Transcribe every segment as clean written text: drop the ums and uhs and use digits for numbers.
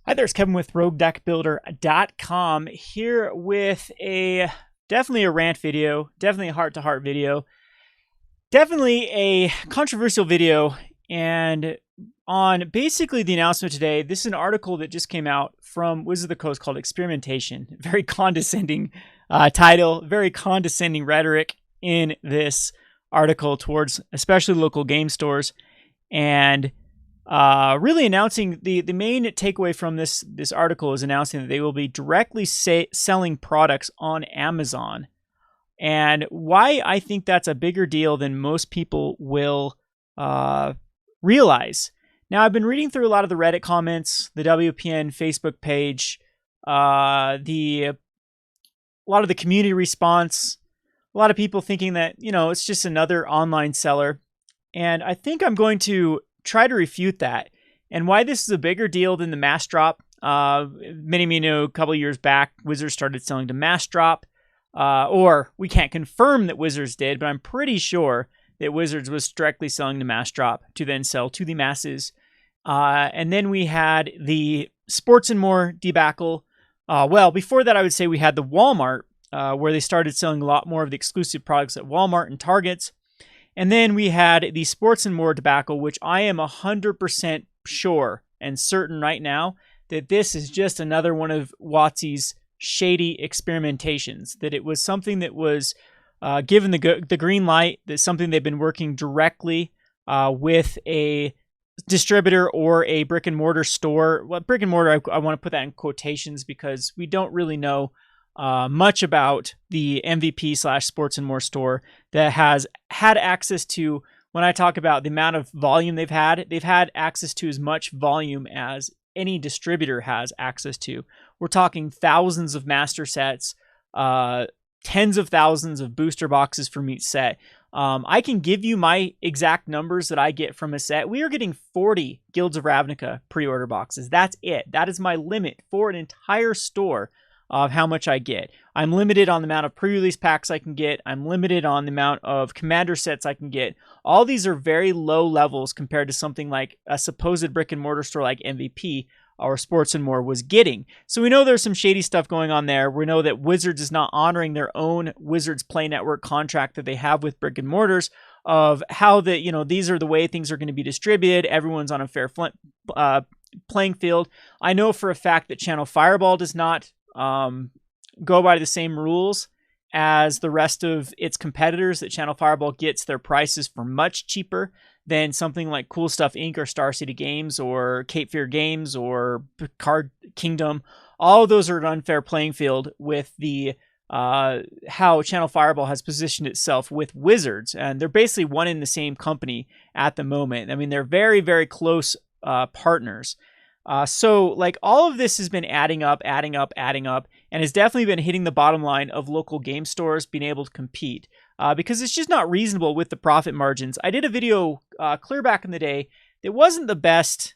Hi there, it's Kevin with RogueDeckBuilder.com here with definitely a rant video, definitely a heart-to-heart video, definitely a controversial video, and on basically the announcement today. This is an article that just came out from Wizards of the Coast called Experimentation. Very condescending title, very condescending rhetoric in this article towards especially local game stores, and really announcing the main takeaway from this article is announcing that they will be directly selling products on Amazon, and why I think that's a bigger deal than most people will realize. Now, I've been reading through a lot of the Reddit comments, the WPN Facebook page, a lot of the community response, a lot of people thinking that, it's just another online seller, and I think I'm going to try to refute that and why this is a bigger deal than the mass drop. Many of you know a couple of years back, Wizards started selling to mass drop, or we can't confirm that Wizards did, but I'm pretty sure that Wizards was directly selling to mass drop to then sell to the masses. And then we had the Sports and More debacle. Well, before that, I would say we had the Walmart, where they started selling a lot more of the exclusive products at Walmart and Targets. And then we had the Sports and More debacle, which I am 100% sure and certain right now that this is just another one of WotC's shady experimentations, that it was something that was given the green light, that's something they've been working directly with a distributor or a brick and mortar store. Well, brick and mortar, I want to put that in quotations because we don't really know much about the MVP / Sports and More store that has had access to. When I talk about the amount of volume they've had access to as much volume as any distributor has access to. We're talking thousands of master sets, tens of thousands of booster boxes from each set. I can give you my exact numbers that I get from a set. We are getting 40 Guilds of Ravnica pre-order boxes. That's it. That is my limit for an entire store of how much I get. I'm limited on the amount of pre-release packs I can get. I'm limited on the amount of commander sets I can get. All these are very low levels compared to something like a supposed brick and mortar store like MVP or Sports and More was getting. So we know there's some shady stuff going on there. We know that Wizards is not honoring their own Wizards Play Network contract that they have with brick and mortars of how these are the way things are going to be distributed. Everyone's on a fair playing field. I know for a fact that Channel Fireball does not go by the same rules as the rest of its competitors, that Channel Fireball gets their prices for much cheaper than something like Cool Stuff Inc. or Star City Games or Cape Fear Games or Card Kingdom. All of those are an unfair playing field with the how Channel Fireball has positioned itself with Wizards, and they're basically one in the same company at the moment. I mean, they're very, very close partners. So like all of this has been adding up, and has definitely been hitting the bottom line of local game stores being able to compete because it's just not reasonable with the profit margins. I did a video clear back in the day that wasn't the best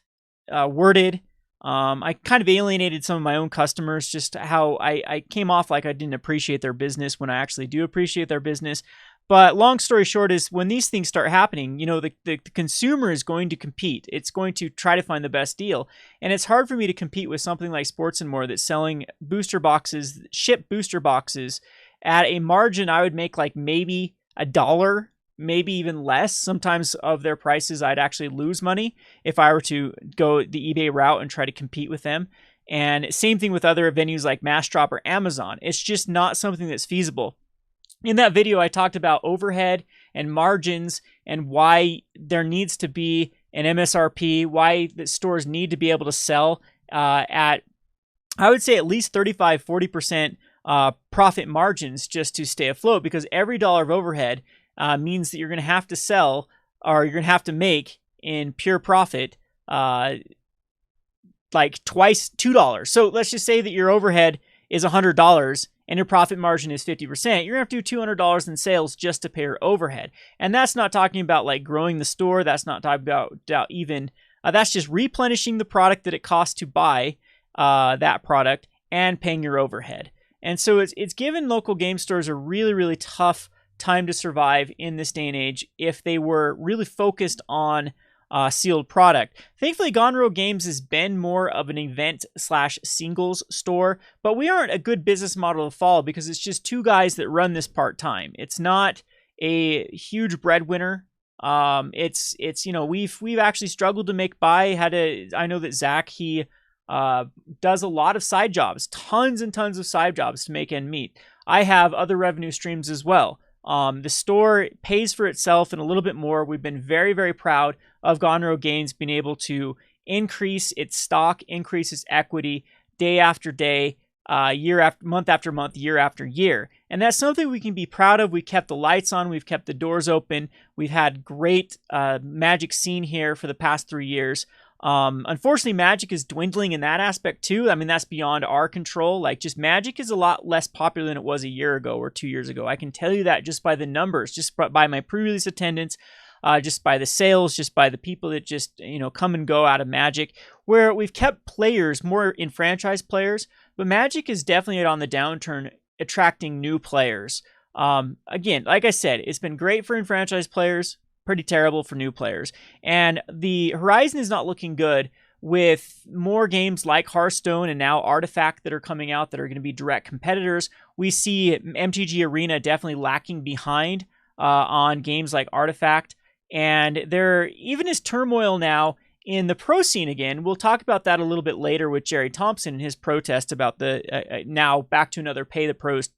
worded. I kind of alienated some of my own customers, just how I came off like I didn't appreciate their business when I actually do appreciate their business. But long story short is when these things start happening, the consumer is going to compete. It's going to try to find the best deal. And it's hard for me to compete with something like Sports and More that's selling booster boxes, ship booster boxes at a margin I would make like maybe $1, maybe even less. Sometimes of their prices, I'd actually lose money if I were to go the eBay route and try to compete with them. And same thing with other venues like Massdrop or Amazon. It's just not something that's feasible. In that video, I talked about overhead and margins and why there needs to be an MSRP, why the stores need to be able to sell at, I would say, at least 35-40% profit margins just to stay afloat, because every dollar of overhead means that you're going to have to sell, or you're going to have to make in pure profit like twice $2. So let's just say that your overhead is $100 and your profit margin is 50%, you're gonna have to do $200 in sales just to pay your overhead. And that's not talking about like growing the store. That's not talking about even, that's just replenishing the product that it costs to buy that product and paying your overhead. And so it's given local game stores a really, really tough time to survive in this day and age if they were really focused on sealed product. Thankfully, Gone Rogue Games has been more of an event/singles store, but we aren't a good business model to follow because it's just two guys that run this part-time. It's not a huge breadwinner. It's we've actually struggled to make by. I know that Zach, he does a lot of side jobs, tons and tons of side jobs to make ends meet. I have other revenue streams as well. The store pays for itself and a little bit more. We've been very, very proud of Gone Rogue Games being able to increase its stock, increase its equity day after day, month after month, year after year. And that's something we can be proud of. We kept the lights on. We've kept the doors open. We've had great Magic scene here for the past 3 years. Unfortunately, Magic is dwindling in that aspect too. I mean, that's beyond our control. Like, just Magic is a lot less popular than it was a year ago or 2 years ago. I can tell you that just by the numbers, just by my pre-release attendance, just by the sales, just by the people that just, come and go out of Magic, where we've kept players more in franchise players, but Magic is definitely on the downturn, attracting new players. Again, like I said, it's been great for enfranchised players, pretty terrible for new players. And the horizon is not looking good with more games like Hearthstone and now Artifact that are coming out that are going to be direct competitors. We see MTG Arena definitely lacking behind on games like Artifact. And there even is turmoil now in the pro scene again. We'll talk about that a little bit later with Jerry Thompson and his protest about the now back to another pay the pros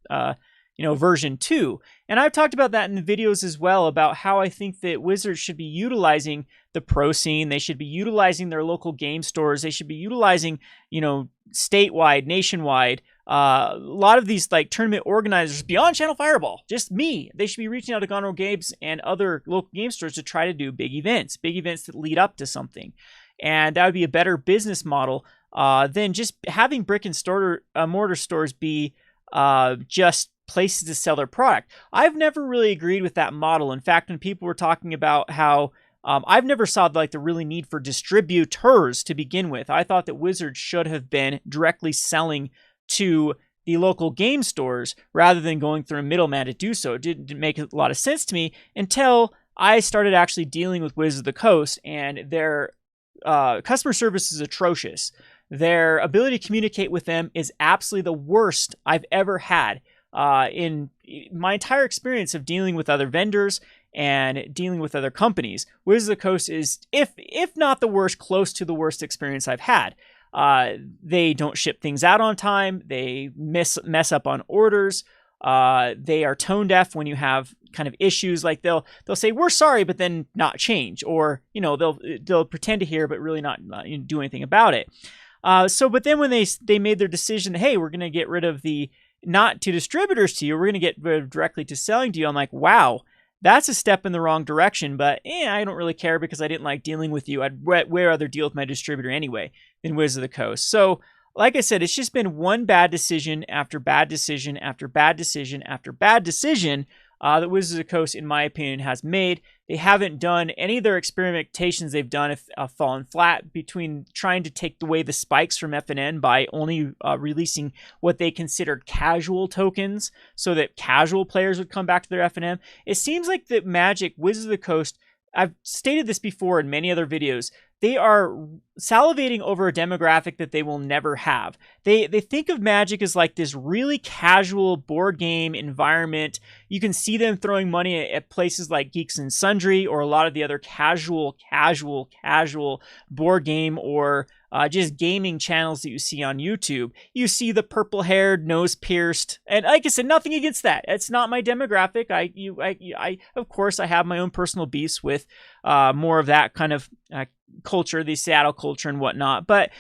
version 2. And I've talked about that in the videos as well, about how I think that Wizards should be utilizing the pro scene. They should be utilizing their local game stores. They should be utilizing, statewide, nationwide, a lot of these like tournament organizers beyond Channel Fireball, just me. They should be reaching out to Gone Rogue Games and other local game stores to try to do big events that lead up to something. And that would be a better business model than just having brick and mortar stores be just places to sell their product. I've never really agreed with that model. In fact, when people were talking about how I've never saw the really need for distributors to begin with. I thought that Wizards should have been directly selling to the local game stores rather than going through a middleman to do so. It didn't make a lot of sense to me until I started actually dealing with Wizards of the Coast, and their customer service is atrocious. Their ability to communicate with them is absolutely the worst I've ever had. In my entire experience of dealing with other vendors and dealing with other companies, Wizards of the Coast is, if not the worst, close to the worst experience I've had. They don't ship things out on time. They mess up on orders. They are tone deaf when you have kind of issues. Like they'll say we're sorry, but then not change, or they'll pretend to hear but really not do anything about it. But then when they made their decision, hey, we're going to get rid of the not to distributors to you, we're going to get rid of directly to selling to you. I'm like, wow, that's a step in the wrong direction, but I don't really care because I didn't like dealing with you. I'd rather deal with my distributor anyway than Wizards of the Coast. So like I said, it's just been one bad decision after bad decision after bad decision after bad decision that Wizards of the Coast, in my opinion, has made. They haven't done any of their experimentations they've done have fallen flat, between trying to take away the spikes from FNN by only releasing what they considered casual tokens so that casual players would come back to their FNM. It seems like that Magic, Wizards of the Coast, I've stated this before in many other videos, they are salivating over a demographic that they will never have. They think of Magic as like this really casual board game environment. You can see them throwing money at places like Geeks and Sundry or a lot of the other casual board game or just gaming channels that you see on YouTube. You see the purple-haired, nose-pierced, and like I said, nothing against that. It's not my demographic. I of course, I have my own personal beefs with more of that kind of culture, the Seattle culture and whatnot. But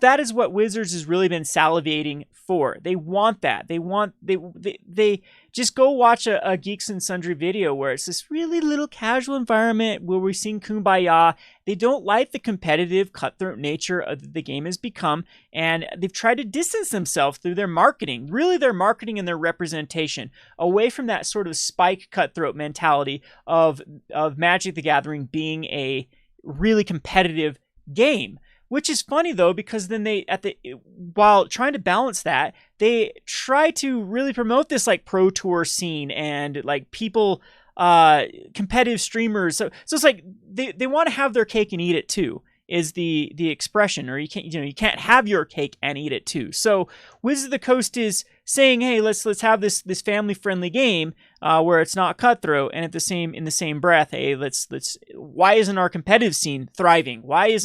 that is what Wizards has really been salivating for. They want that. They just go watch a Geeks and Sundry video where it's this really little casual environment where we sing Kumbaya. They don't like the competitive, cutthroat nature that the game has become, and they've tried to distance themselves through their marketing, really their marketing and their representation, away from that sort of spike cutthroat mentality of Magic the Gathering being a really competitive game. Which is funny though, because then while trying to balance that, they try to really promote this like pro tour scene and like people competitive streamers. So it's like they want to have their cake and eat it too, is the expression. Or you can't have your cake and eat it too. So Wizards of the Coast is saying, hey, let's have this family friendly game where it's not cutthroat, and in the same breath, hey, let's why isn't our competitive scene thriving? Why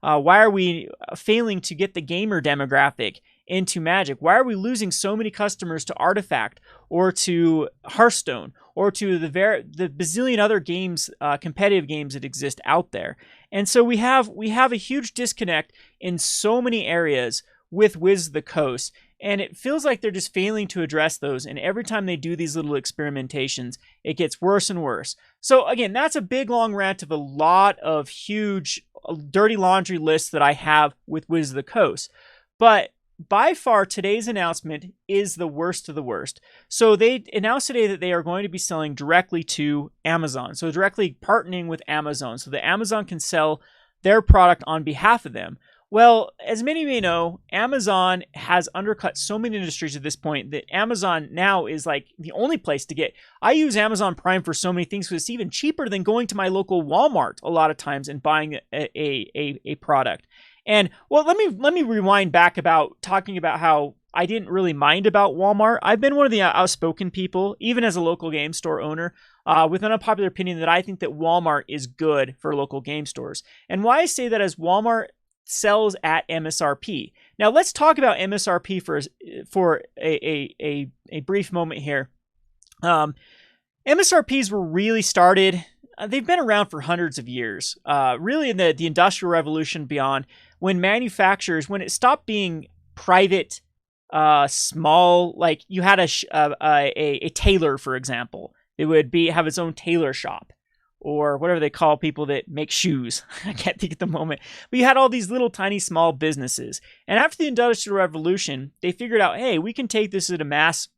are we failing to get the gamer demographic into Magic? Why are we losing so many customers to Artifact or to Hearthstone or to the bazillion other games, competitive games that exist out there? And so we have a huge disconnect in so many areas with Wizards of the Coast, and it feels like they're just failing to address those. And every time they do these little experimentations, it gets worse and worse. So again, that's a big long rant of a lot of huge dirty laundry lists that I have with Wizards of the Coast. But by far, today's announcement is the worst of the worst. So they announced today that they are going to be selling directly to Amazon. So directly partnering with Amazon so that Amazon can sell their product on behalf of them. Well, as many may know, Amazon has undercut so many industries at this point that Amazon now is like the only place to get. I use Amazon Prime for so many things because it's even cheaper than going to my local Walmart a lot of times and buying a product. And well, let me rewind back about talking about how I didn't really mind about Walmart. I've been one of the outspoken people, even as a local game store owner, with an unpopular opinion that I think that Walmart is good for local game stores. And why I say that is Walmart sells at MSRP. Now let's talk about MSRP for a brief moment here. MSRPs were really started. They've been around for hundreds of years. Really in the Industrial Revolution beyond, when manufacturers, when it stopped being private, small, like you had a tailor, for example, it would have its own tailor shop, or whatever they call people that make shoes. I can't think at the moment. But you had all these little tiny small businesses. And after the Industrial Revolution, they figured out, hey, we can take this at a mass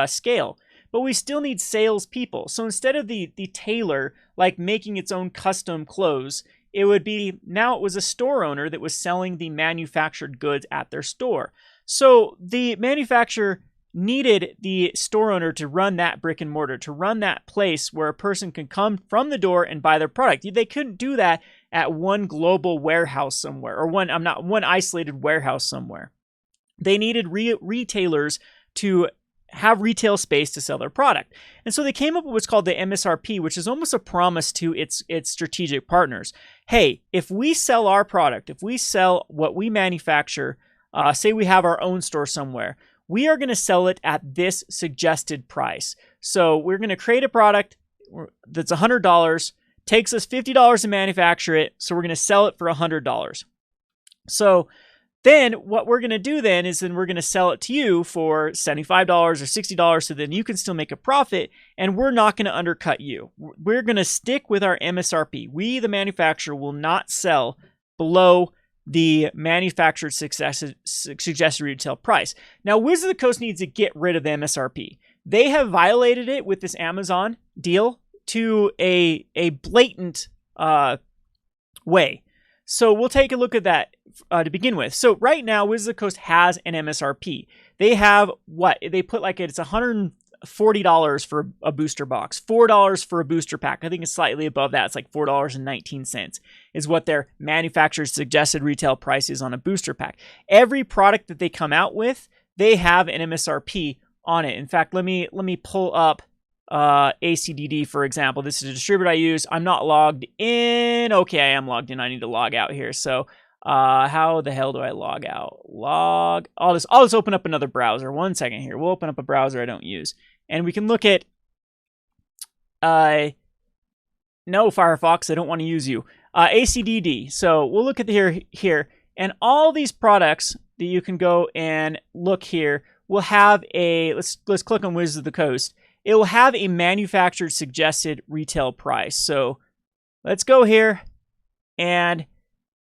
scale, but we still need salespeople. So instead of the tailor like making its own custom clothes, it was a store owner that was selling the manufactured goods at their store. So the manufacturer needed the store owner to run that brick and mortar, to run that place where a person can come from the door and buy their product. They couldn't do that at one global warehouse somewhere, or one isolated warehouse somewhere. They needed retailers to have retail space to sell their product. And so they came up with what's called the MSRP, which is almost a promise to its strategic partners. Hey, if we sell our product, if we sell what we manufacture, say we have our own store somewhere, we are going to sell it at this suggested price. So we're going to create a product that's $100, takes us $50 to manufacture it, so we're going to sell it for $100. So then what we're going to do then is we're going to sell it to you for $75 or $60 so then you can still make a profit, and we're not going to undercut you. We're going to stick with our MSRP. We, the manufacturer, will not sell below the manufactured suggested retail price. Now, Wizards of the Coast needs to get rid of the MSRP. They have violated it with this Amazon deal to a blatant way. So we'll take a look at that to begin with. So right now, Wizards of the Coast has an MSRP. They have they put it's $140 for a booster box, $4 for a booster pack. I think it's slightly above that. It's like $4.19 is what their manufacturer's suggested retail price is on a booster pack. Every product that they come out with, they have an MSRP on it. In fact, let me pull up ACDD, for example. This is a distributor I use. I'm not logged in. Okay, I am logged in. I need to log out here. So how the hell do I log out? I'll just open up another browser. 1 second here. We'll open up a browser I don't use, and we can look at no, Firefox, I don't want to use you. ACDD. So we'll look at here, and all these products that you can go and look here will have let's click on Wizards of the Coast. It will have a manufactured suggested retail price. So let's go here, and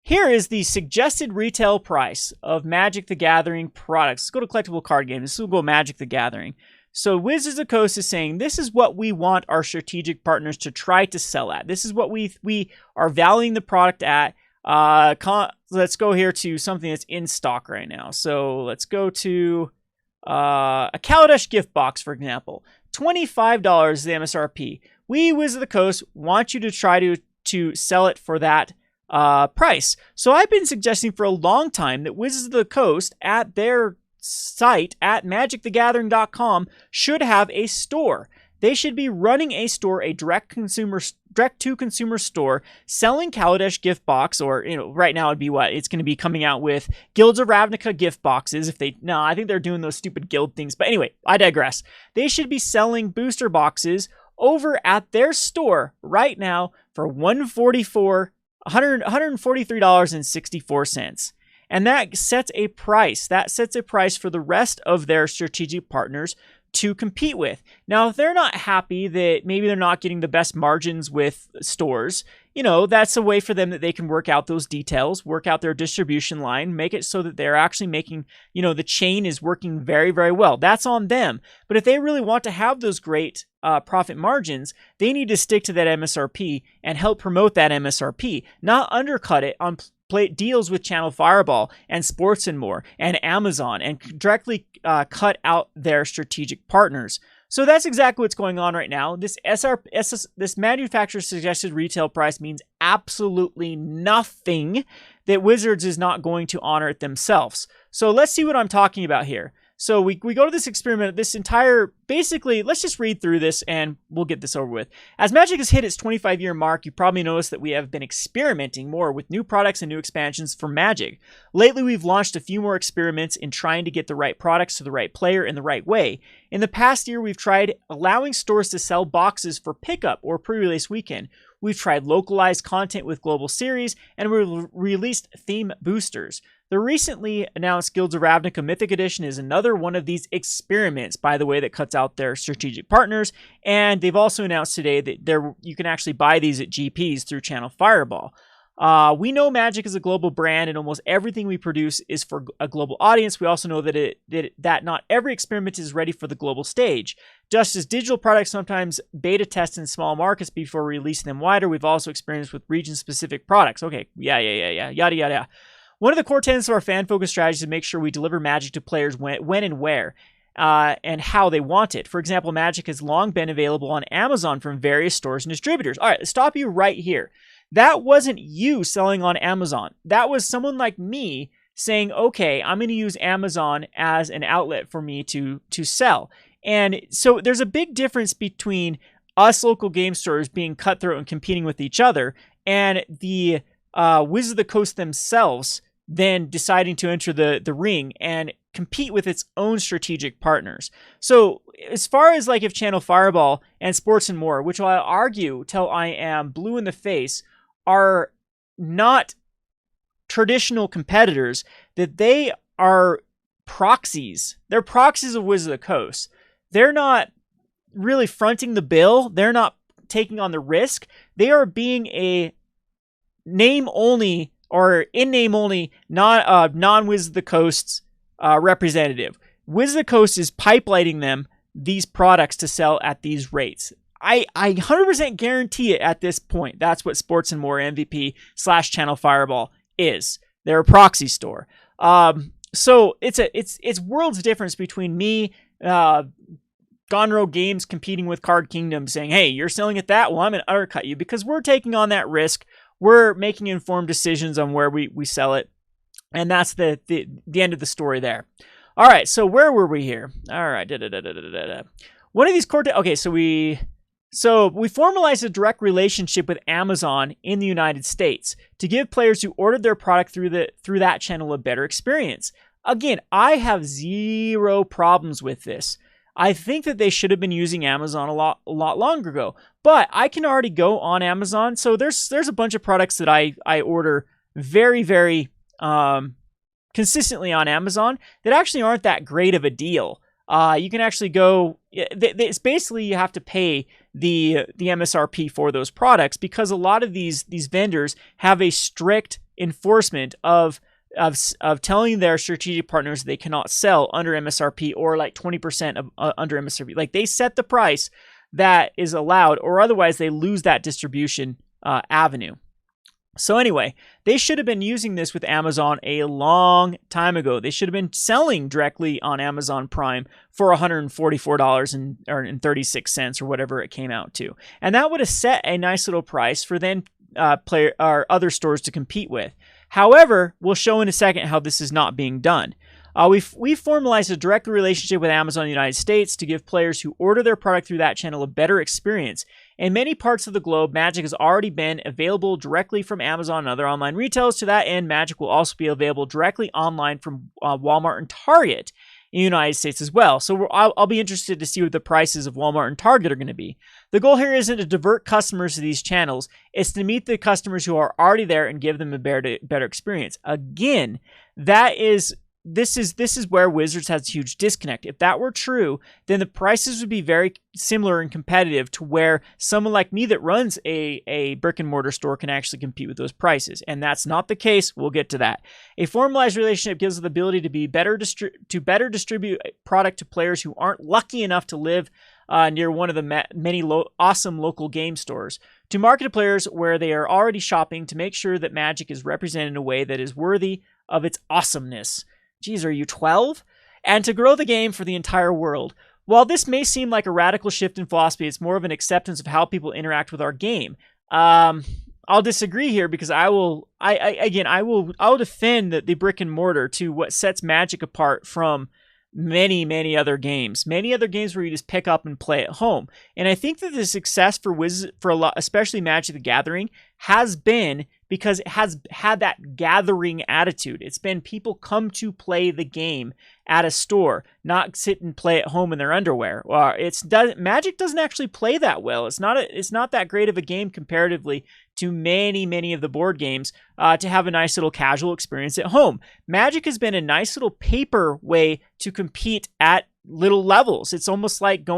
here is the suggested retail price of Magic the Gathering products. Let's go to collectible card games. This will go Magic the Gathering. So Wizards of the Coast is saying this is what we want our strategic partners to try to sell at. This is what we are valuing the product at. Let's go here to something that's in stock right now. So let's go to a Kaladesh gift box, for example. $25 is the MSRP. We, Wizards of the Coast, want you to try to sell it for that price. So I've been suggesting for a long time that Wizards of the Coast at their site at magicthegathering.com should have a store. They should be running a store, a direct-to-consumer store, selling Kaladesh gift box, or right now it'd be what? It's going to be coming out with Guilds of Ravnica gift boxes. I think they're doing those stupid guild things. But anyway, I digress. They should be selling booster boxes over at their store right now for $143.64. And that sets a price. That sets a price for the rest of their strategic partners to compete with. Now, if they're not happy that maybe they're not getting the best margins with stores, that's a way for them that they can work out those details, work out their distribution line, make it so that they're actually making, the chain is working very, very well. That's on them. But if they really want to have those great profit margins, they need to stick to that MSRP and help promote that MSRP, not undercut it on deals with Channel Fireball and Sports and More and Amazon, and directly cut out their strategic partners. So that's exactly what's going on right now. This this manufacturer suggested retail price means absolutely nothing that Wizards is not going to honor it themselves. So let's see what I'm talking about here. So we go to this experiment, basically, let's just read through this and we'll get this over with. As Magic has hit its 25-year mark, you probably noticed that we have been experimenting more with new products and new expansions for Magic. Lately, we've launched a few more experiments in trying to get the right products to the right player in the right way. In the past year, we've tried allowing stores to sell boxes for pickup or pre-release weekend. We've tried localized content with global series, and we released theme boosters. The recently announced Guilds of Ravnica Mythic Edition is another one of these experiments, by the way, that cuts out their strategic partners. And they've also announced today that you can actually buy these at GPs through Channel Fireball. We know Magic is a global brand, and almost everything we produce is for a global audience. We also know that not every experiment is ready for the global stage. Just as digital products sometimes beta test in small markets before releasing them wider, we've also experienced with region-specific products. Okay, yada, yada. One of the core tenets of our fan-focused strategy is to make sure we deliver Magic to players when and where, and how they want it. For example, Magic has long been available on Amazon from various stores and distributors. All right, let's stop you right here. That wasn't you selling on Amazon. That was someone like me saying, okay, I'm going to use Amazon as an outlet for me to sell. And so there's a big difference between us local game stores being cutthroat and competing with each other, and the Wizards of the Coast themselves then deciding to enter the ring and compete with its own strategic partners. So as far as if Channel Fireball and Sports and More, which I'll argue till I am blue in the face, are not traditional competitors, that they are proxies. They're proxies of Wizards of the Coast. They're not really fronting the bill. They're not taking on the risk. They are being a name only, or in name only, non-Wizards of the Coast's representative. Wizards of the Coast is pipelining them these products to sell at these rates. I 100% guarantee it at this point. That's what Sports and More MVP / Channel Fireball is. They're a proxy store. So it's worlds difference between me, Gonro Games competing with Card Kingdom, saying, hey, you're selling at that? Well, I'm going to undercut you, because we're taking on that risk. We're making informed decisions on where we sell it. And that's the end of the story there. All right, so where were we here? All right. One of these core... Okay, so we formalized a direct relationship with Amazon in the United States to give players who ordered their product through that channel a better experience. Again, I have zero problems with this. I think that they should have been using Amazon a lot longer ago, but I can already go on Amazon. So there's a bunch of products that I order very, very consistently on Amazon that actually aren't that great of a deal. You can actually go. It's basically you have to pay the MSRP for those products, because a lot of these vendors have a strict enforcement of telling their strategic partners they cannot sell under MSRP, or 20% under MSRP. They set the price that is allowed, or otherwise they lose that distribution avenue. So anyway, they should have been using this with Amazon a long time ago. They should have been selling directly on Amazon Prime for $144.36 or whatever it came out to. And that would have set a nice little price for then player or other stores to compete with. However, we'll show in a second how this is not being done. We've formalized a direct relationship with Amazon in the United States to give players who order their product through that channel a better experience. In many parts of the globe, Magic has already been available directly from Amazon and other online retailers. To that end, Magic will also be available directly online from Walmart and Target in the United States as well. So I'll be interested to see what the prices of Walmart and Target are going to be. The goal here isn't to divert customers to these channels. It's to meet the customers who are already there and give them a better experience. Again, this is where Wizards has a huge disconnect. If that were true, then the prices would be very similar and competitive to where someone like me that runs a brick and mortar store can actually compete with those prices. And that's not the case. We'll get to that. A formalized relationship gives us the ability to be better distribute product to players who aren't lucky enough to live near one of the many awesome local game stores, to market to players where they are already shopping, to make sure that Magic is represented in a way that is worthy of its awesomeness. Geez, are you 12? And to grow the game for the entire world. While this may seem like a radical shift in philosophy, it's more of an acceptance of how people interact with our game. I'll disagree here because I'll defend the brick and mortar to what sets Magic apart from many other games. Many other games where you just pick up and play at home. And I think that the success for a lot, especially Magic the Gathering, has been because it has had that gathering attitude. It's been people come to play the game at a store, not sit and play at home in their underwear. Magic doesn't actually play that well. It's not that great of a game comparatively to many of the board games to have a nice little casual experience at home. Magic has been a nice little paper way to compete at little levels. It's almost like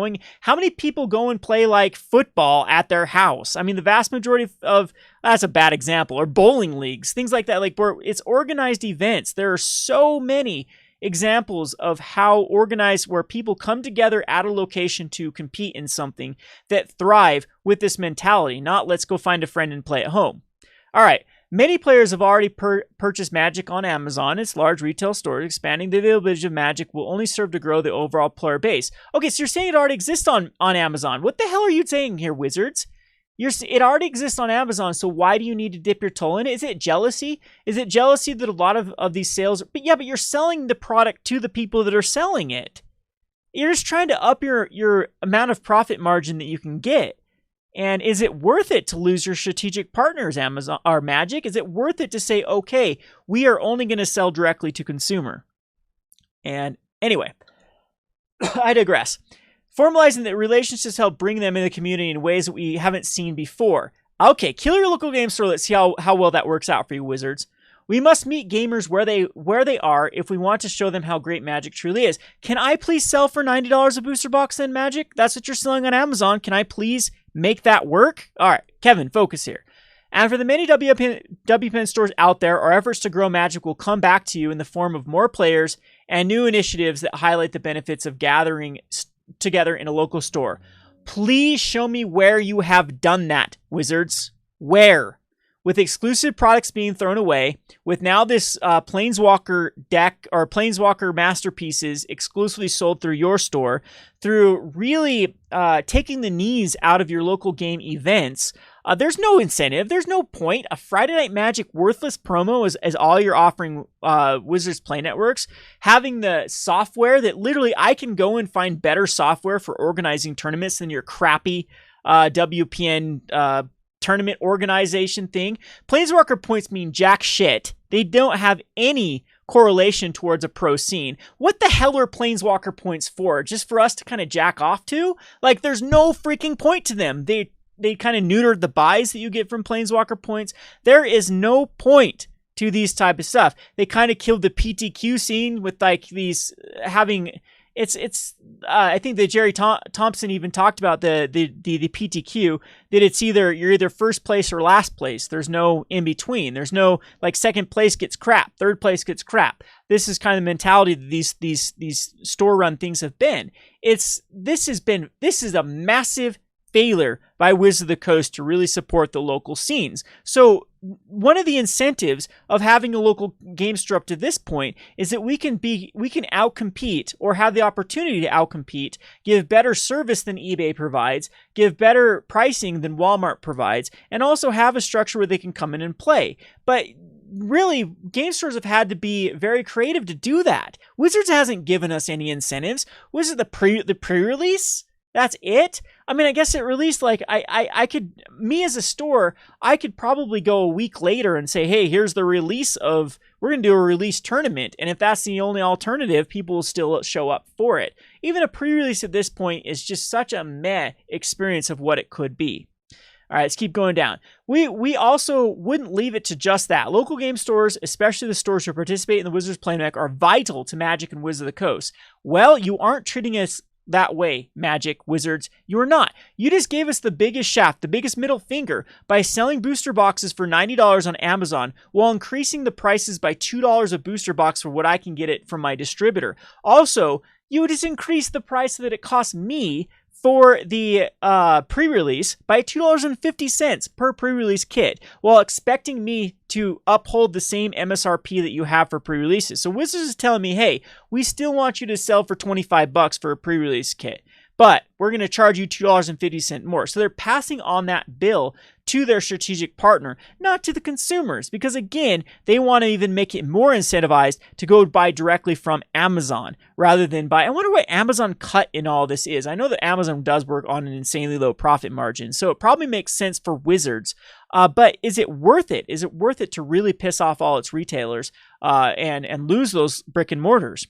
how many people go and play like football at their house? I mean, the vast majority of that's a bad example, or bowling leagues, things like that, like where it's organized events. There are so many examples of how organized, where people come together at a location to compete in something, that thrive with this mentality, not let's go find a friend and play at home. All right. Many players have already purchased Magic on Amazon. Its large retail stores. Expanding the availability of Magic will only serve to grow the overall player base. Okay, so you're saying it already exists on Amazon. What the hell are you saying here, Wizards? It already exists on Amazon, so why do you need to dip your toe in it? Is it jealousy? Is it jealousy that a lot of these sales... But you're selling the product to the people that are selling it. You're just trying to up your amount of profit margin that you can get. And is it worth it to lose your strategic partners, Amazon or Magic? Is it worth it to say, okay, we are only going to sell directly to consumer? And anyway, I digress. Formalizing the relationships help bring them in the community in ways that we haven't seen before. Okay, kill your local game store. Let's see how well that works out for you, Wizards. We must meet gamers where they are if we want to show them how great Magic truly is. Can I please sell for $90 a booster box then, Magic? That's what you're selling on Amazon. Can I please make that work? All right, Kevin, focus here. And for the many WPN stores out there, our efforts to grow Magic will come back to you in the form of more players and new initiatives that highlight the benefits of gathering together in a local store. Please show me where you have done that, Wizards. Where? With exclusive products being thrown away, with now this Planeswalker deck or Planeswalker masterpieces exclusively sold through your store, through really taking the knees out of your local game events, there's no incentive. There's no point. A Friday Night Magic worthless promo as all you're offering Wizards Play Networks, having the software that literally I can go and find better software for organizing tournaments than your crappy WPN tournament organization thing. Planeswalker points mean jack shit. They don't have any correlation towards a pro scene. What the hell are Planeswalker points for? Just for us to kind of jack off to? Like, there's no freaking point to them. They kind of neutered the buys that you get from Planeswalker points. There is no point to these type of stuff. They kind of killed the PTQ scene with like these having... I think that Jerry Thompson even talked about the PTQ, that it's you're either first place or last place. There's no in between. There's no like second place gets crap, third place gets crap. This is kind of the mentality that these store run things have been. This is a massive failure by Wizards of the Coast to really support the local scenes. So one of the incentives of having a local game store up to this point is that we can outcompete, or have the opportunity to outcompete, give better service than eBay provides, give better pricing than Walmart provides, and also have a structure where they can come in and play. But really, game stores have had to be very creative to do that. Wizards hasn't given us any incentives. Was it the pre-release? That's it? I mean, I guess it released, like, I could, me as a store, I could probably go a week later and say, hey, here's the release of, we're going to do a release tournament. And if that's the only alternative, people will still show up for it. Even a pre-release at this point is just such a meh experience of what it could be. All right, let's keep going down. We also wouldn't leave it to just that. Local game stores, especially the stores who participate in the Wizards Play Network, are vital to Magic and Wizards of the Coast. Well, you aren't treating us that way, Magic, Wizards. You are not. You just gave us the biggest shaft, the biggest middle finger, by selling booster boxes for $90 on Amazon while increasing the prices by $2 a booster box for what I can get it from my distributor. Also, you just increased the price that it costs me for the pre-release by $2.50 per pre-release kit, while expecting me to uphold the same MSRP that you have for pre-releases. So Wizards is telling me, hey, we still want you to sell for $25 for a pre-release kit, but we're going to charge you $2.50 more. So they're passing on that bill to their strategic partner, not to the consumers, because again, they want to even make it more incentivized to go buy directly from Amazon rather than buy. I wonder what Amazon cut in all this is. I know that Amazon does work on an insanely low profit margin, so it probably makes sense for Wizards. But is it worth it? Is it worth it to really piss off all its retailers and lose those brick and mortars?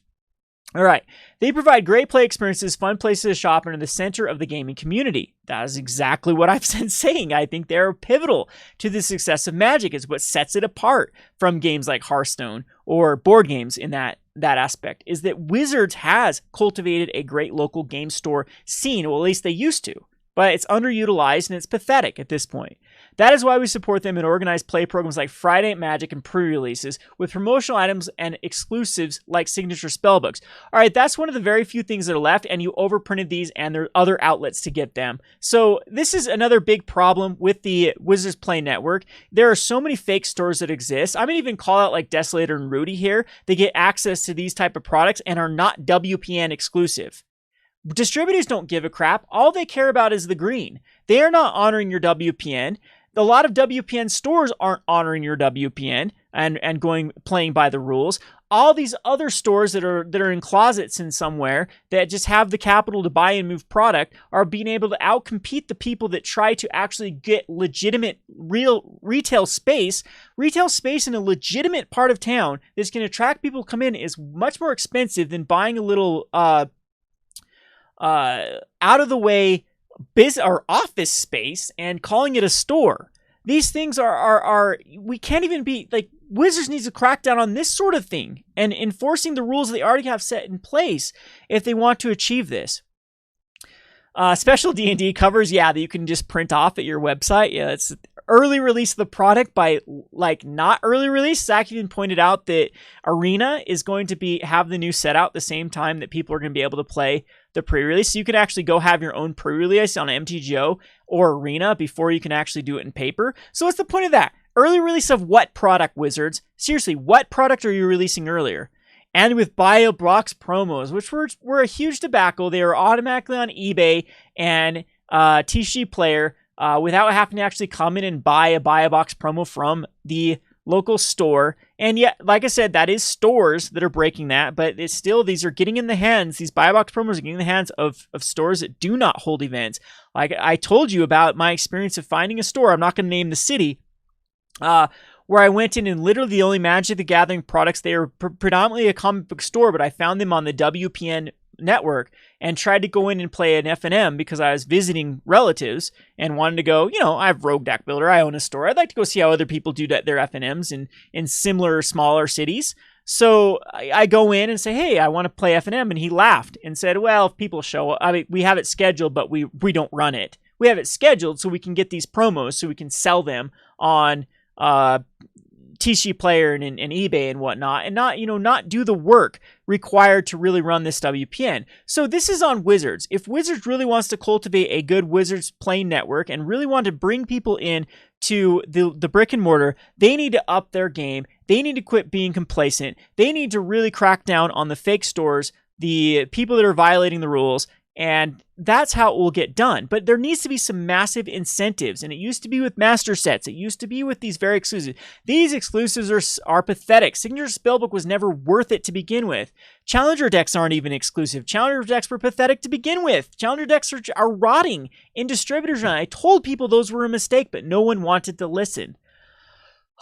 All right. They provide great play experiences, fun places to shop, and are the center of the gaming community. That is exactly what I've been saying. I think they're pivotal to the success of Magic. It's what sets it apart from games like Hearthstone or board games in that aspect, is that Wizards has cultivated a great local game store scene, or at least they used to. But it's underutilized and it's pathetic at this point. That is why we support them in organized play programs like Friday Night Magic and pre-releases with promotional items and exclusives like signature spellbooks. All right, that's one of the very few things that are left, and you overprinted these and there are other outlets to get them. So this is another big problem with the Wizards Play Network. There are so many fake stores that exist. I'm going to even call out like Desolator and Rudy here. They get access to these type of products and are not WPN exclusive. Distributors don't give a crap. All they care about is the green. They are not honoring your WPN. A lot of WPN stores aren't honoring your WPN and playing by the rules. All these other stores that are in closets in somewhere that just have the capital to buy and move product are being able to outcompete the people that try to actually get legitimate real retail space. Retail space in a legitimate part of town that's going to attract people to come in is much more expensive than buying a little out of the way or office space and calling it a store. These things are we can't even be like, Wizards needs to crack down on this sort of thing and enforcing the rules they already have set in place if they want to achieve this. Special D&D covers, yeah, that you can just print off at your website. Yeah, it's early release of the product by like not early release. Zach even pointed out that Arena is going to have the new set out the same time that people are going to be able to play the pre-release. So you could actually go have your own pre-release on MTGO or Arena before you can actually do it in paper. So what's the point of that? Early release of what product, Wizards? Seriously, what product are you releasing earlier? And with bio box promos, which were a huge debacle. They were automatically on eBay and TCG Player without having to actually come in and buy a bio box promo from the local store. And yet, like I said, that is stores that are breaking that, but it's still, these are getting in the hands, these buy box promos are getting in the hands of stores that do not hold events. Like I told you about my experience of finding a store, I'm not going to name the city, where I went in and literally the only Magic the Gathering products, they were predominantly a comic book store, but I found them on the WPN network and tried to go in and play an F&M because I was visiting relatives and wanted to go, I have Rogue Deck Builder, I own a store. I'd like to go see how other people do their F&Ms in similar, smaller cities. So I go in and say, hey, I want to play F&M. And he laughed and said, well, if people show up, I mean, we have it scheduled, but we don't run it. We have it scheduled so we can get these promos so we can sell them on TCG Player and eBay and whatnot, and not do the work required to really run this WPN. So this is on Wizards. If Wizards really wants to cultivate a good Wizards playing network and really want to bring people in to the brick and mortar, they need to up their game. They need to quit being complacent. They need to really crack down on the fake stores, the people that are violating the rules, and that's how it will get done. But there needs to be some massive incentives, and it used to be with master sets. It used to be with these very exclusive. These exclusives are pathetic. Signature Spellbook was never worth it to begin with. Challenger decks aren't even exclusive. Challenger decks were pathetic to begin with. Challenger decks are rotting in distributors now. I told people those were a mistake, but no one wanted to listen.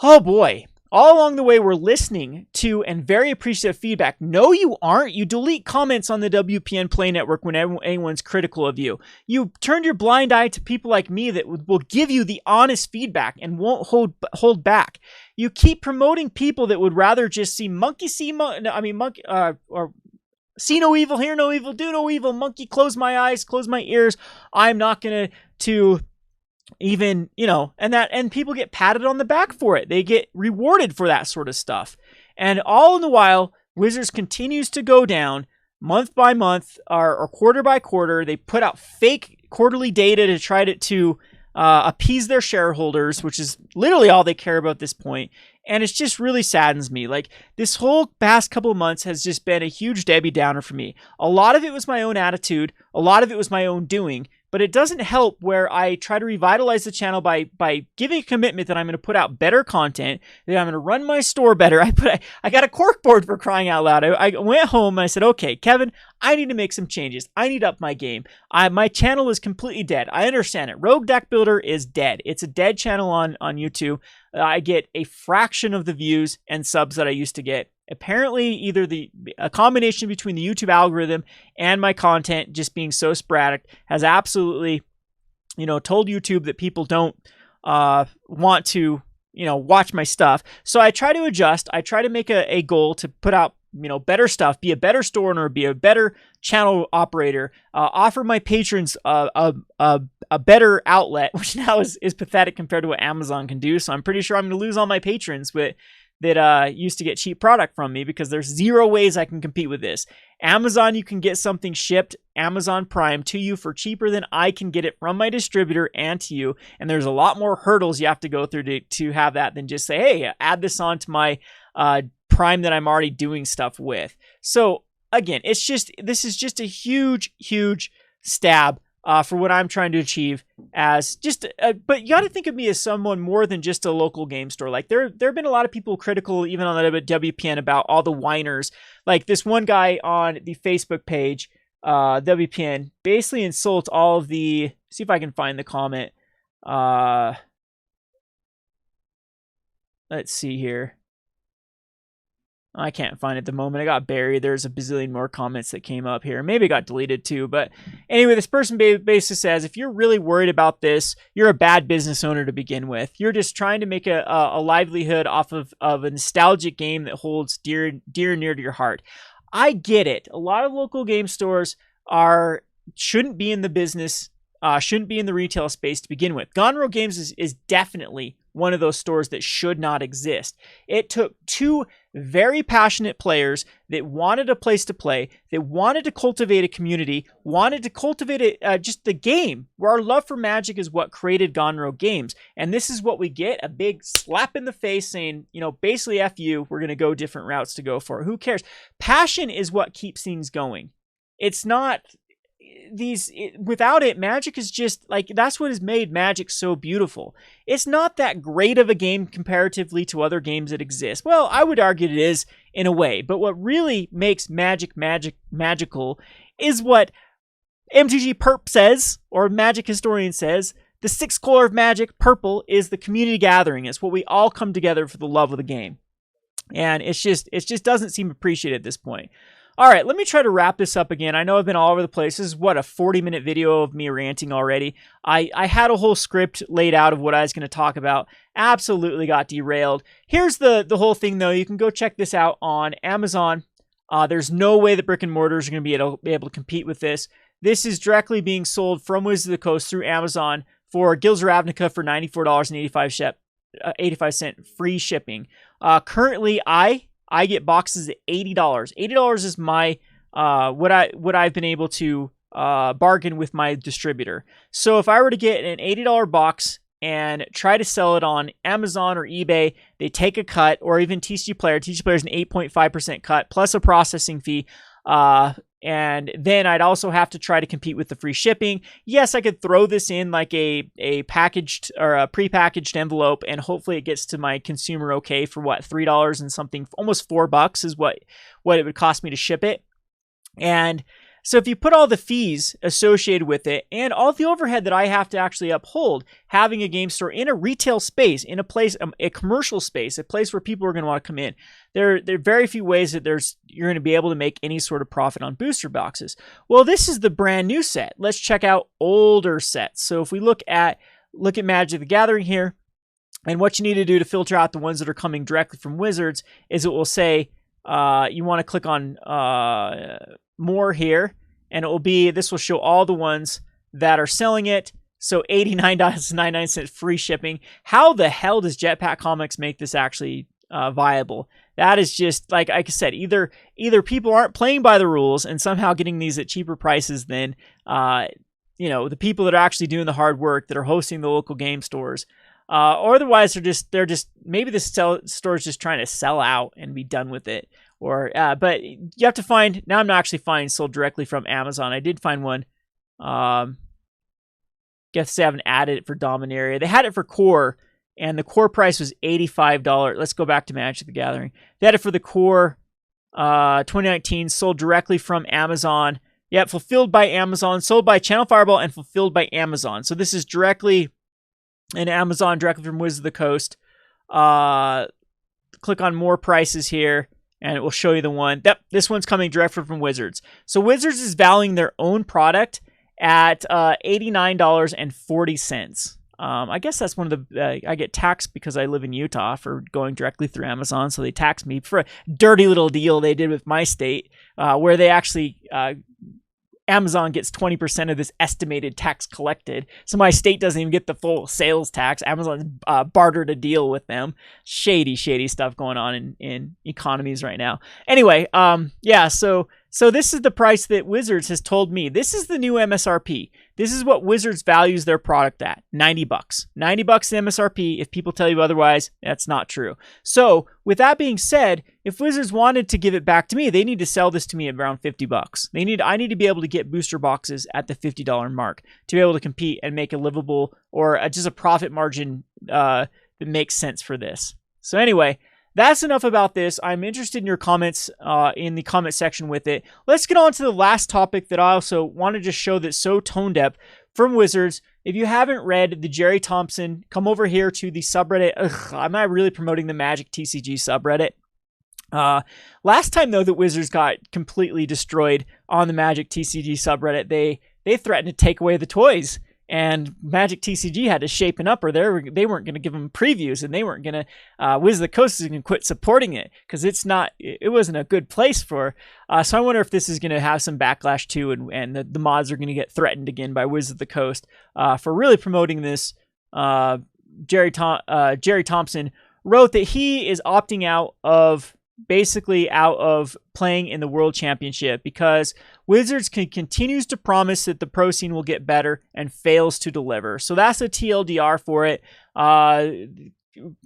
Oh boy. All along the way, we're listening to and very appreciative feedback. No, you aren't. You delete comments on the WPN Play Network when anyone's critical of you. You turned your blind eye to people like me that will give you the honest feedback and won't hold back. You keep promoting people that would rather just see see no evil, hear no evil, do no evil, monkey, close my eyes, close my ears. I'm not going to even, and people get patted on the back for it. They get rewarded for that sort of stuff. And all in the while, Wizards continues to go down month by month or quarter by quarter. They put out fake quarterly data to try to appease their shareholders, which is literally all they care about at this point. And it just really saddens me. Like, this whole past couple of months has just been a huge Debbie Downer for me. A lot of it was my own attitude. A lot of it was my own doing. But it doesn't help where I try to revitalize the channel by giving a commitment that I'm going to put out better content, that I'm going to run my store better. I got a corkboard, for crying out loud. I went home and I said, okay, Kevin, I need to make some changes. I need to up my game. My channel is completely dead. I understand it. Rogue Deck Builder is dead. It's a dead channel on YouTube. I get a fraction of the views and subs that I used to get. Apparently, either a combination between the YouTube algorithm and my content just being so sporadic has absolutely, told YouTube that people don't want to, watch my stuff. So I try to adjust. I try to make a goal to put out, better stuff, be a better store owner, be a better channel operator, offer my patrons a better outlet, which now is pathetic compared to what Amazon can do. So I'm pretty sure I'm going to lose all my patrons that used to get cheap product from me, because there's zero ways I can compete with this. Amazon, you can get something shipped, Amazon Prime, to you for cheaper than I can get it from my distributor and to you. And there's a lot more hurdles you have to go through to have that than just say, hey, add this on to my Prime that I'm already doing stuff with. So again, this is just a huge, huge stab for what I'm trying to achieve as just, but you got to think of me as someone more than just a local game store. Like there have been a lot of people critical, even on the WPN, about all the whiners. Like this one guy on the Facebook page, WPN, basically insults all of the, see if I can find the comment. Let's see here. I can't find it at the moment. I got buried. There's a bazillion more comments that came up here. Maybe it got deleted too. But anyway, this person basically says, if you're really worried about this, you're a bad business owner to begin with. You're just trying to make a livelihood off of a nostalgic game that holds dear and near to your heart. I get it. A lot of local game stores shouldn't be in the business, shouldn't be in the retail space to begin with. Gone Rogue Games is definitely one of those stores that should not exist. It took two very passionate players that wanted a place to play, that wanted to cultivate a community, wanted to cultivate just the game, where our love for Magic is what created Gone Rogue Games. And this is what we get, a big slap in the face saying, basically, F you, we're going to go different routes to go for. Who cares? Passion is what keeps things going. It's not without it, Magic is just like, that's what has made Magic so beautiful. It's not that great of a game comparatively to other games that exist. Well, I would argue it is in a way, but what really makes Magic magical is what MTG Perp says, or Magic Historian says. The sixth color of Magic, purple, is the community gathering. It's what we all come together for the love of the game. And it just doesn't seem appreciated at this point. All right, let me try to wrap this up again. I know I've been all over the place. This is, a 40-minute video of me ranting already. I had a whole script laid out of what I was going to talk about. Absolutely got derailed. Here's the whole thing, though. You can go check this out on Amazon. There's no way that brick and mortars are going to be able to compete with this. This is directly being sold from Wizards of the Coast through Amazon for Guilds of Ravnica for $94.85 free shipping. Currently, I get boxes at $80. $80 is my what I've been able to bargain with my distributor. So if I were to get an $80 box and try to sell it on Amazon or eBay, they take a cut, or even TCG Player. TCG Player is an 8.5% cut plus a processing fee. And then I'd also have to try to compete with the free shipping. Yes, I could throw this in like a packaged or a prepackaged envelope, and hopefully it gets to my consumer okay for what, $3 and something, almost $4 is what it would cost me to ship it. And so if you put all the fees associated with it and all the overhead that I have to actually uphold, having a game store in a retail space, in a place, a commercial space, a place where people are going to want to come in, there are very few ways that you're going to be able to make any sort of profit on booster boxes. Well, this is the brand new set. Let's check out older sets. So if we look at Magic the Gathering here, and what you need to do to filter out the ones that are coming directly from Wizards is it will say you want to click on more here, and this will show all the ones that are selling it. So $89.99 free shipping. How the hell does Jetpack Comics make this actually viable? That is just, like I said, either people aren't playing by the rules and somehow getting these at cheaper prices than the people that are actually doing the hard work, that are hosting the local game stores, or otherwise they're just maybe the store is just trying to sell out and be done with it. But you have to find, now I'm not actually finding sold directly from Amazon. I did find one. Guess they haven't added it for Dominaria. They had it for Core, and the Core price was $85. Let's go back to Magic the Gathering. They had it for the Core 2019, sold directly from Amazon. Yeah, fulfilled by Amazon, sold by Channel Fireball, and fulfilled by Amazon. So this is directly in Amazon, directly from Wizards of the Coast. Click on more prices here, and it will show you the one. Yep, this one's coming directly from Wizards. So Wizards is valuing their own product at $89.40. I guess that's one of the, I get taxed because I live in Utah for going directly through Amazon. So they tax me for a dirty little deal they did with my state, where they actually, Amazon gets 20% of this estimated tax collected. So my state doesn't even get the full sales tax. Amazon bartered a deal with them. Shady stuff going on in economies right now. Anyway, so this is the price that Wizards has told me. This is the new MSRP. This is what Wizards values their product at, $90. $90 MSRP. If people tell you otherwise, that's not true. So with that being said, if Wizards wanted to give it back to me, they need to sell this to me at around $50. I need to be able to get booster boxes at the $50 mark to be able to compete and make a livable or just a profit margin that makes sense for this. So anyway, that's enough about this. I'm interested in your comments in the comment section with it. Let's get on to the last topic that I also want to just show that's so tone deaf from Wizards. If you haven't read the Jerry Thompson, come over here to the subreddit. Am I really promoting the Magic TCG subreddit? Last time, though, that Wizards got completely destroyed on the Magic TCG subreddit, they threatened to take away the toys. And Magic TCG had to shapen up, or they weren't going to give them previews, and they weren't going to. Wizards of the Coast is going to quit supporting it because it wasn't a good place for. So I wonder if this is going to have some backlash too, and the mods are going to get threatened again by Wizards of the Coast for really promoting this. Jerry Thompson wrote that he is opting out of playing in the World Championship because Wizards continues to promise that the pro scene will get better and fails to deliver. So that's a TLDR for it.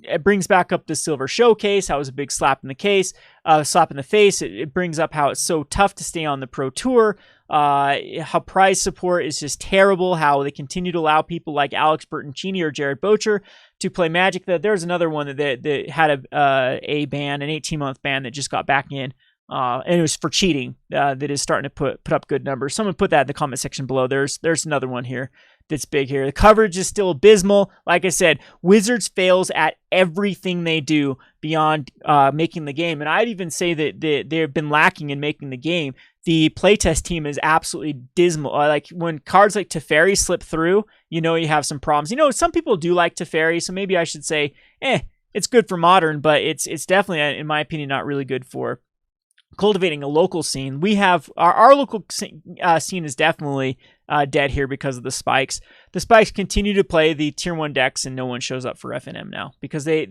It brings back up the Silver Showcase, how it was a big slap in the face. It brings up how it's so tough to stay on the Pro Tour, how prize support is just terrible, how they continue to allow people like Alex Bertoncini or Jared Bocher to play Magic. There's another one that had a ban, an 18-month ban that just got back in, and it was for cheating, that is starting to put up good numbers. Someone put that in the comment section below. There's another one here that's big here. The coverage is still abysmal. Like I said, Wizards fails at everything they do beyond making the game. And I'd even say that they've been lacking in making the game. The playtest team is absolutely dismal. Like when cards like Teferi slip through, you have some problems. Some people do like Teferi, so maybe I should say, it's good for Modern, but it's definitely, in my opinion, not really good for cultivating a local scene. We have our local scene is definitely dead here because of the spikes. The spikes continue to play the tier 1 decks, and no one shows up for FNM now because they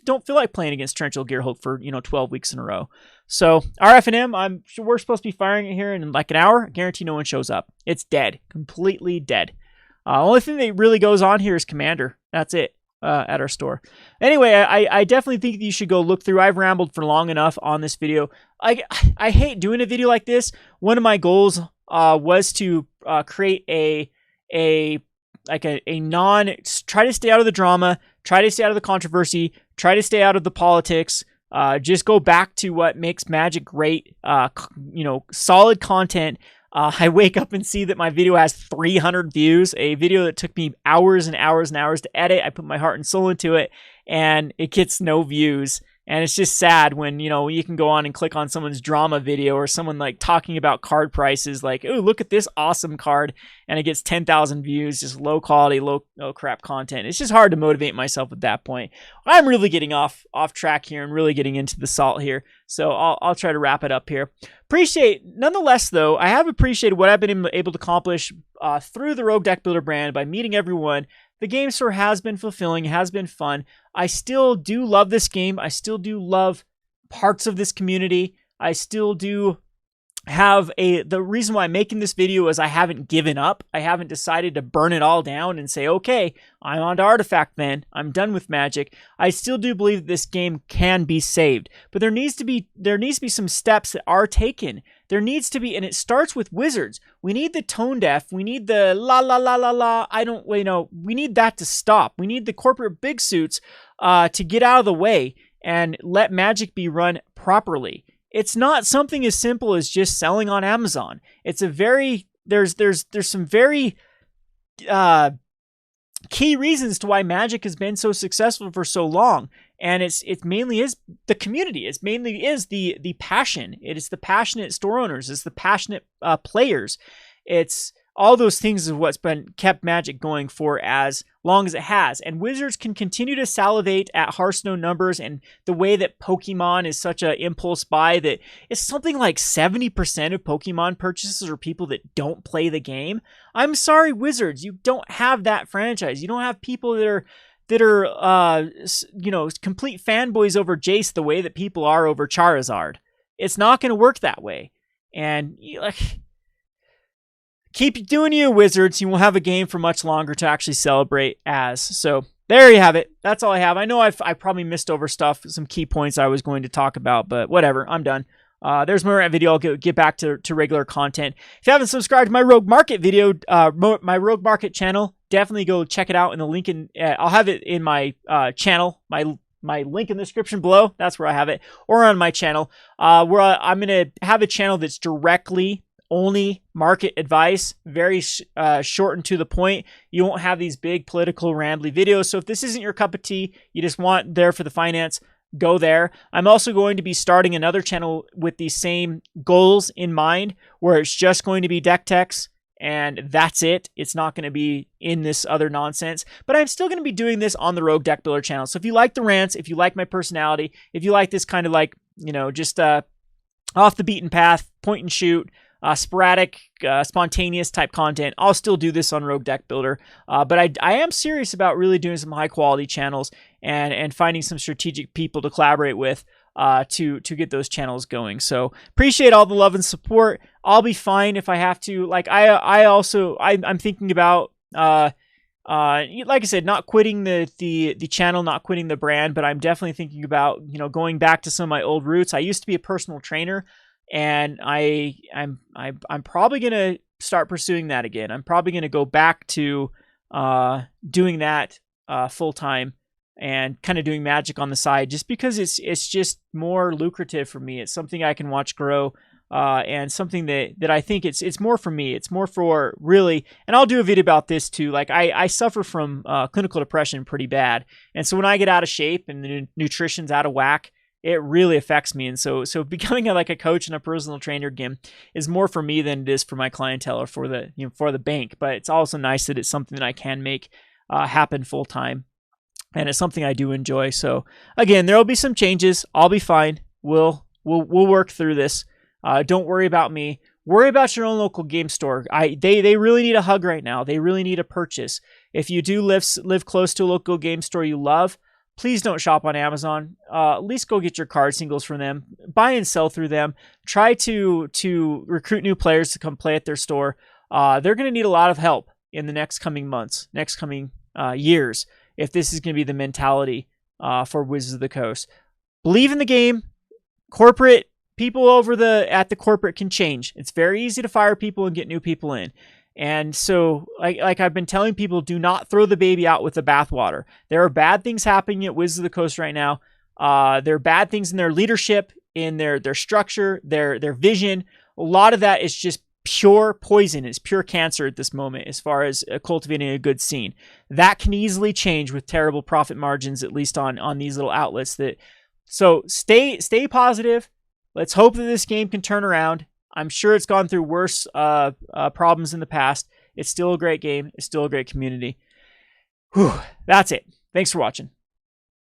don't feel like playing against Torrential Gearhulk for 12 weeks in a row. So our FNM, we're supposed to be firing it here in like an hour. I guarantee no one shows up. It's dead, completely dead. Only thing that really goes on here is Commander. That's it. At our store. Anyway, I definitely think you should go look through. I've rambled for long enough on this video. I hate doing a video like this. One of my goals was to create try to stay out of the drama, try to stay out of the controversy, try to stay out of the politics. Just go back to what makes Magic great. Solid content. I wake up and see that my video has 300 views, a video that took me hours and hours and hours to edit. I put my heart and soul into it, and it gets no views. And it's just sad when, you can go on and click on someone's drama video or someone like talking about card prices, like, oh, look at this awesome card, and it gets 10,000 views, just low quality, low crap content. It's just hard to motivate myself at that point. I'm really getting off track here and really getting into the salt here. So I'll try to wrap it up here. Nonetheless, though, I have appreciated what I've been able to accomplish through the Rogue Deck Builder brand by meeting everyone. The game store has been fulfilling, has been fun. I still do love this game. I still do love parts of this community. I still do have the reason why I'm making this video is I haven't given up. I haven't decided to burn it all down and say, okay, I'm on to Artifact then. I'm done with Magic. I still do believe that this game can be saved, but there needs to be some steps that are taken. There needs to be, and it starts with Wizards. We need the tone deaf. We need the la la la la la. We need that to stop. We need the corporate big suits to get out of the way and let Magic be run properly. It's not something as simple as just selling on Amazon. It's there's some very key reasons to why Magic has been so successful for so long. And it mainly is the community. It mainly is the passion. It is the passionate store owners. It's the passionate players. It's all those things is what's been kept Magic going for as long as it has. And Wizards can continue to salivate at Hearthstone numbers and the way that Pokemon is such an impulse buy that it's something like 70% of Pokemon purchases are people that don't play the game. I'm sorry, Wizards, you don't have that franchise. You don't have people that are complete fanboys over Jace the way that people are over Charizard. It's not going to work that way. And keep doing you, Wizards. You will have a game for much longer to actually celebrate as. So there you have it. That's all I have. I know I probably missed over stuff, some key points I was going to talk about, but whatever. I'm done. There's my rant video. I'll get back to regular content. If you haven't subscribed to my Rogue Market video, my Rogue Market channel, definitely go check it out in the link. I'll have it in my channel, my link in the description below. That's where I have it, or on my channel, where I'm going to have a channel that's directly only market advice, very short and to the point. You won't have these big political rambly videos. So if this isn't your cup of tea, you just want there for the finance, go there. I'm also going to be starting another channel with the same goals in mind, where it's just going to be deck techs and that's it. It's not going to be in this other nonsense, but I'm still going to be doing this on the Rogue Deck Builder channel. So if you like the rants, if you like my personality, if you like this kind of like, just off the beaten path, point and shoot, sporadic, spontaneous type content, I'll still do this on Rogue Deck Builder. But I am serious about really doing some high quality channels and finding some strategic people to collaborate with to get those channels going. So appreciate all the love and support. I'll be fine if I have to. Like I'm thinking about like I said, not quitting the channel, not quitting the brand, but I'm definitely thinking about going back to some of my old roots. I used to be a personal trainer, and I'm probably gonna start pursuing that again. I'm probably gonna go back to doing that full time and kind of doing Magic on the side, just because it's just more lucrative for me. It's something I can watch grow, and something that I think it's more for me. It's more for really, and I'll do a video about this too. Like I suffer from clinical depression pretty bad, and so when I get out of shape and the nutrition's out of whack, it really affects me. And so becoming like a coach and a personal trainer again is more for me than it is for my clientele or for the bank. But it's also nice that it's something that I can make happen full time, and it's something I do enjoy. So again, there will be some changes. I'll be fine. We'll We'll work through this. Don't worry about me. Worry about your own local game store. They really need a hug right now. They really need a purchase. If you do live close to a local game store you love, please don't shop on Amazon. At least go get your card singles from them. Buy and sell through them. Try to recruit new players to come play at their store. They're going to need a lot of help in the next coming months, next coming years, if this is going to be the mentality for Wizards of the Coast. Believe in the game. Corporate people at the corporate can change. It's very easy to fire people and get new people in. And so, like I've been telling people, do not throw the baby out with the bathwater. There are bad things happening at Wizards of the Coast right now. There are bad things in their leadership, in their structure, their vision. A lot of that is just pure poison. It's pure cancer at this moment as far as cultivating a good scene. That can easily change with terrible profit margins, at least on these little outlets. So stay positive. Let's hope that this game can turn around. I'm sure it's gone through worse problems in the past. It's still a great game. It's still a great community. Whew, that's it. Thanks for watching.